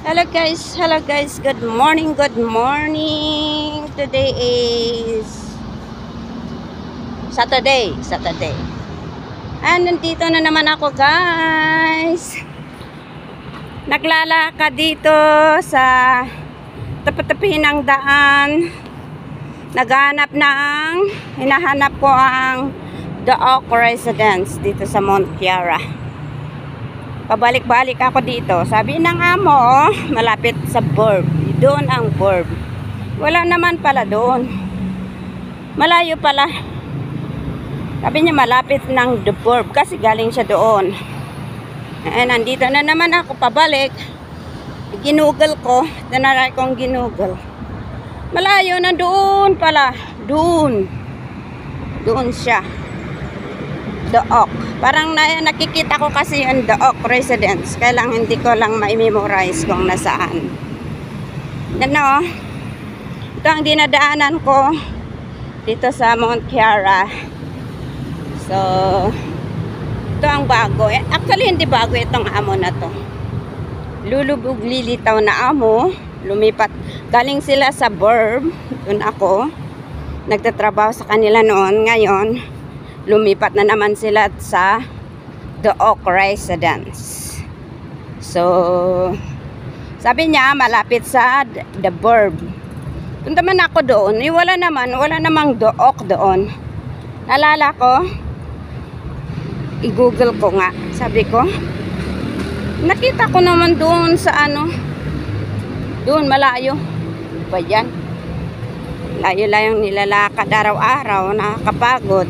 Hello guys, good morning, good morning. Today is Saturday. Nandito na naman ako guys. Naglalakad dito sa tapat-tapihin ng daan. Hinahanap ko ang The Oak Residence dito sa Mount Kiara. Pabalik-balik ako dito. Sabi ng amo, malapit sa Burb. Doon ang Burb. Wala naman pala doon. Malayo pala. Sabi niya malapit ng The Burb kasi galing siya doon. Nandito na naman ako pabalik. Ginugol ko. Tinaray kong ginugol. Malayo na doon pala. Doon siya. The Oak. Parang nakikita ko kasi yung The Oak Residence. Kaya lang hindi ko lang ma-memorize kung nasaan. Ano? Ito ang dinadaanan ko dito sa Mount Kiara. So, ito ang bago. Actually, hindi bago itong amo na to. Lulubog lilitaw na amo. Lumipat. Galing sila sa Burb. Doon ako. Nagtatrabaho sa kanila noon. Ngayon, lumipat na naman sila sa The Oak Residence. So, sabi niya malapit sa The Burb. Punta man ako doon, wala namang The Oak doon. Nalala ko, i-google ko nga. Sabi ko, nakita ko naman doon sa doon malayo. Ba yan? Layo-layong nilalakad araw-araw, nakakapagod.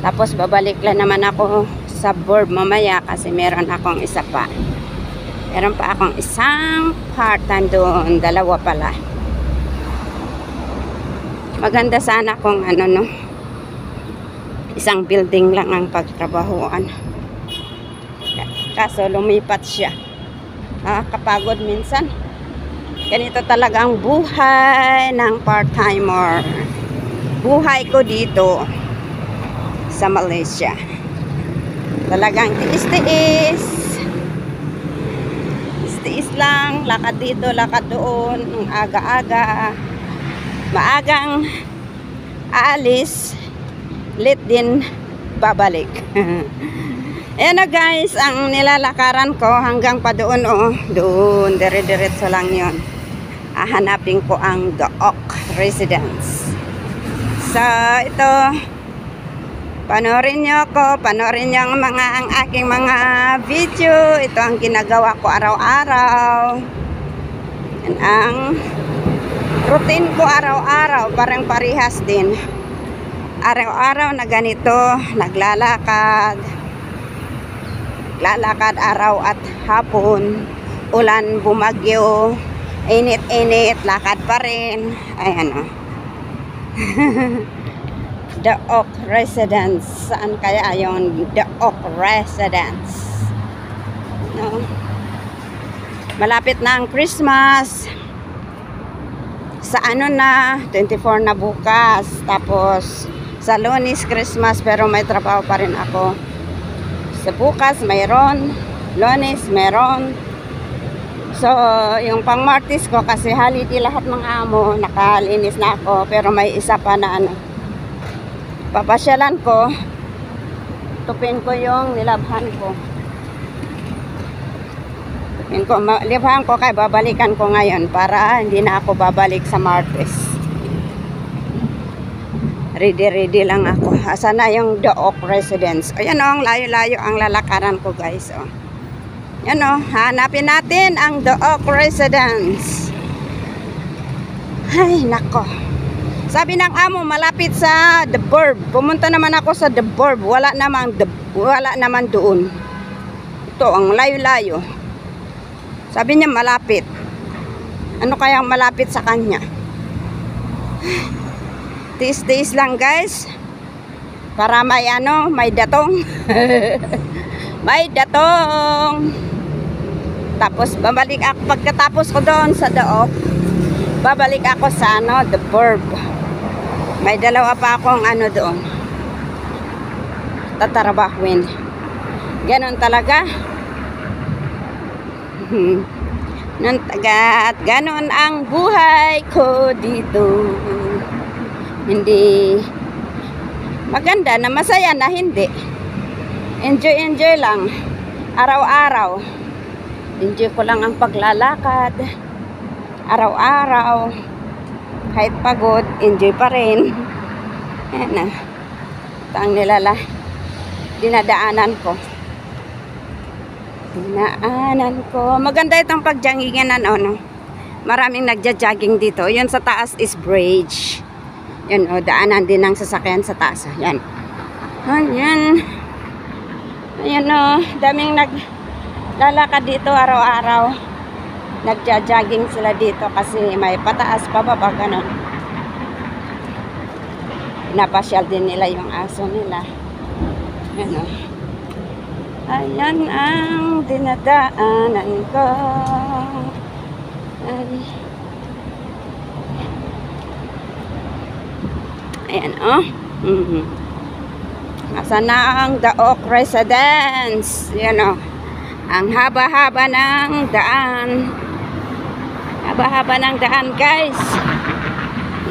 Tapos babalik lang naman ako sa Burb mamaya kasi meron akong isa pa. Meron pa akong isang part-time doon. Dalawa pala. Maganda sana kung isang building lang ang pagtrabahuan. Kaso lumipat siya. Nakakapagod minsan. Ganito talaga ang buhay ng part-timer. Buhay ko dito sa Malaysia. Talagang tiis-tiis. Tiis lang. Lakad dito, lakad doon. Ang aga-aga. Maagang aalis. Late din babalik. Ayan na guys, ang nilalakaran ko hanggang pa doon doon, dire-diretso lang yon. Hahanapin ko ang The Oak Residence. So, ito panoorin nyo ang aking mga video. Ito ang ginagawa ko araw-araw. Yan ang routine ko araw-araw. Parang parehas din. Araw-araw na ganito. Naglalakad araw at hapon. Ulan, bumagyo, init-init, lakad pa rin. Ayan The Oak Residence. Saan kaya yung The Oak Residence? No? Malapit na ang Christmas. Sa na, 24 na bukas. Tapos, sa Lunes, Christmas. Pero may trabaho pa rin ako. Sa bukas, mayroon. Lunes, mayroon. So, yung pang Martes ko, kasi holiday lahat ng amo. Nakalinis na ako. Pero may isa pa na papasyalan ko, tupin ko yung nilabhan ko. Libhan ko kaya babalikan ko ngayon para hindi na ako babalik sa Martes. Ready lang ako. Asa na yung The Oak Residence? Ayan ang layo-layo ang lalakaran ko guys. Yan hanapin natin ang The Oak Residence. Ay, nako. Sabi ng amo, malapit sa The Burb. Pumunta naman ako sa The Burb. Wala naman doon. Ito, ang layo-layo. Sabi niya malapit. Ano kaya malapit sa kanya? Tiis-tiis lang guys. Para may may datong. May datong. Tapos babalik ako. Pagkatapos ko doon sa The Oak, babalik ako sa The Burb. May dalawa pa akong doon. Tatarabahuin. Ganon talaga. Nung tagat, ganon ang buhay ko dito. Hindi maganda na masaya na hindi. Enjoy lang. Araw-araw. Enjoy ko lang ang paglalakad. Araw-araw. Kahit pagod, enjoy pa rin. Ayan na. Ito ang dinadaanan ko. Maganda itong pagjangingan no? Maraming nagja-jogging dito. Yun sa taas is bridge. Yan daanan din ng sasakyan sa taas. Yan. Ayan. Ayan daming naglalakad dito araw-araw. Nagja-jogging sila dito kasi may pataas pababa ganun. Napasyal din nila yung aso nila. Yan Ayan ang dinadaanan ko. Ayan Asan na ang The Oak Residence? Yan ang haba-haba ng daan. Haba-haba ng daan, guys.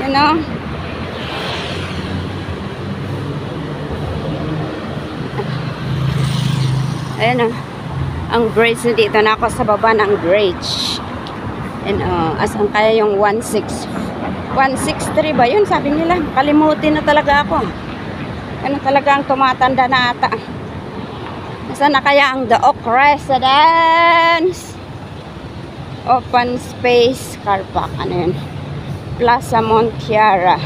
Yan Ayan ang bridge dito na ako sa baba ng bridge. And asan kaya yung 163 ba yun? Sabi nila, kalimutin na talaga ako. Ano talaga ang tumatanda na ata. Asan na kaya ang The Oak Residence? Open Space Car Park. Ano yun? Plaza Montiara.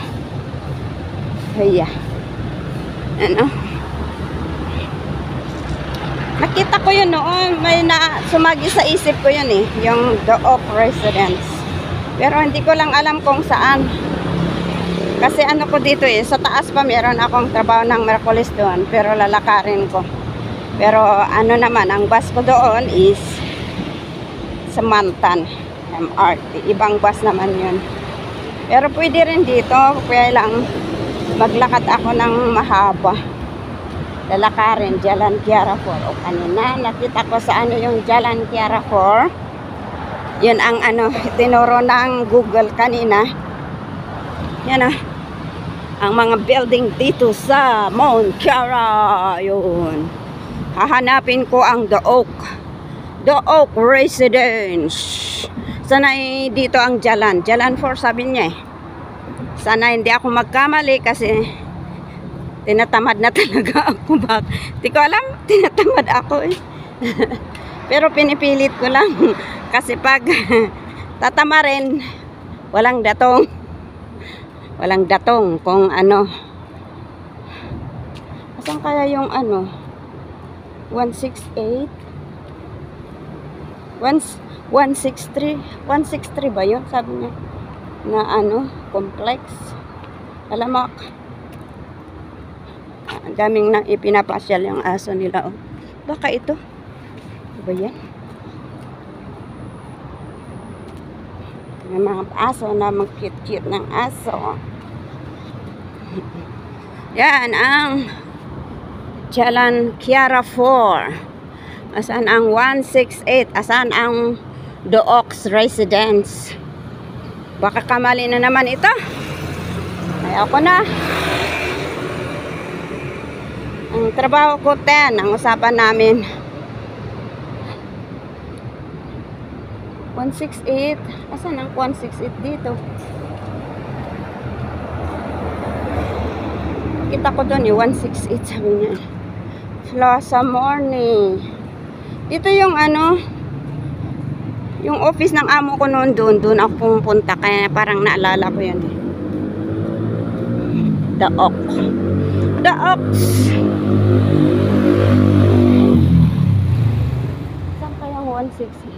Ayan. Nakita ko yun noon, may sumagi sa isip ko yun yung The Oak Residence. Pero hindi ko lang alam kung saan. Kasi ko dito sa taas pa meron akong trabaho ng Merkulis doon, pero lalakarin ko. Pero naman, ang bus ko doon is sa Mantan, MRT. Ibang bus naman yun. Pero pwede rin dito, kaya lang maglakad ako ng mahaba. Lalakarin, Jalan Quiara 4. O kanina, nakita ko sa yung Jalan Quiara 4. Yun ang tinuro ng Google kanina. Yan ang mga building dito sa Mount Quiara. Yun. Hahanapin ko ang The Oak Residence. Sana dito ang Jalan 4 sabi niya Sana hindi ako magkamali kasi tinatamad na talaga ako. Di ko alam, tinatamad ako Pero pinipilit ko lang. Kasi pag tatama rin, walang datong. Walang datong kung Asan kaya yung 168? 163? 163 ba yun? Sabi niya. Na complex. Alamak. Ang daming ipinapasyal yung aso nila. Baka ito. Ano ba yan? May mga aso na mag-cute-cute ng aso. Yan ang Jalan Quiara 4. Asan ang 168? Asan ang The Oak Residence? Baka kamali na naman ito. Ay ako na. Ang trabaho ko 10, ang usapan namin 168. Asan ang 168 dito? Kita ko doon 168 sabi niya. Plaza Morning. Dito yung yung office ng amo ko noon doon ako pumunta kaya parang naalala ko yun The Oak. The Oaks. Saan kaya 168?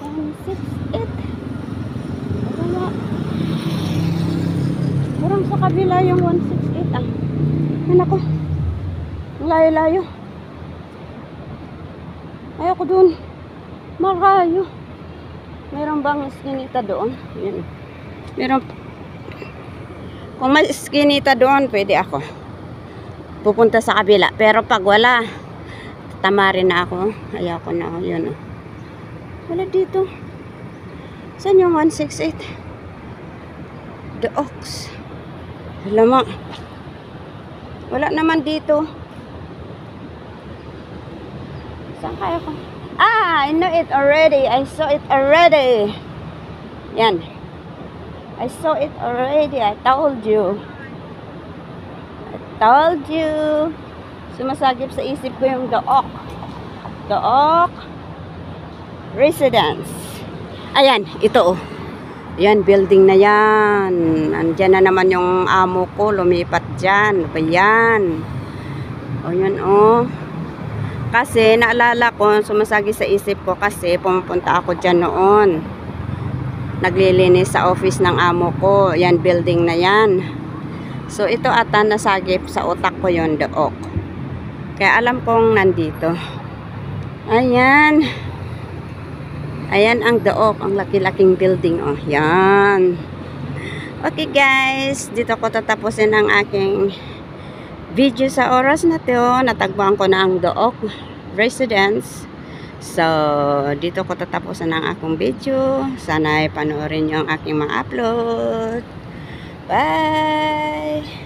168. Wala. Parang sa kabila yung 168 Yan ako. Layo-layo. Ayoko dun. Malayo. Meron bang iskinita doon? Yan. Meron. Kung may iskinita doon, pwede ako pupunta sa kabila. Pero pag wala, Tatamarin na ako. Ayoko na. Yun. Wala dito. Saan yung 168? The Oaks. Lama. Wala naman dito. Saan kaya ko? I know it already. I saw it already. Yan. I saw it already. I told you. I told you. Sumasagip sa isip ko yung The Oak. The Oak Residence. Ayan, ito oh. Yan, building na yan. Andyan na naman yung amo ko. Lumipat dyan. Ba yan? O yan oh. Kasi naalala ko, sumasagi sa isip ko kasi pumupunta ako dyan noon. Naglilinis sa office ng amo ko. Yan, building na yan. So ito ata nasagip sa utak ko yon, The Oak. Kaya alam kong nandito. Ayan. Ayan ang The Oak. Ang laki-laking building. Oh, yan. Okay guys. Dito ko tatapusin ang aking video sa oras na to. Natagpuan ko na ang The Oak Residence. So, dito ko tatapusin ang akong video. Sana ay panoorin nyo ang aking mga upload. Bye!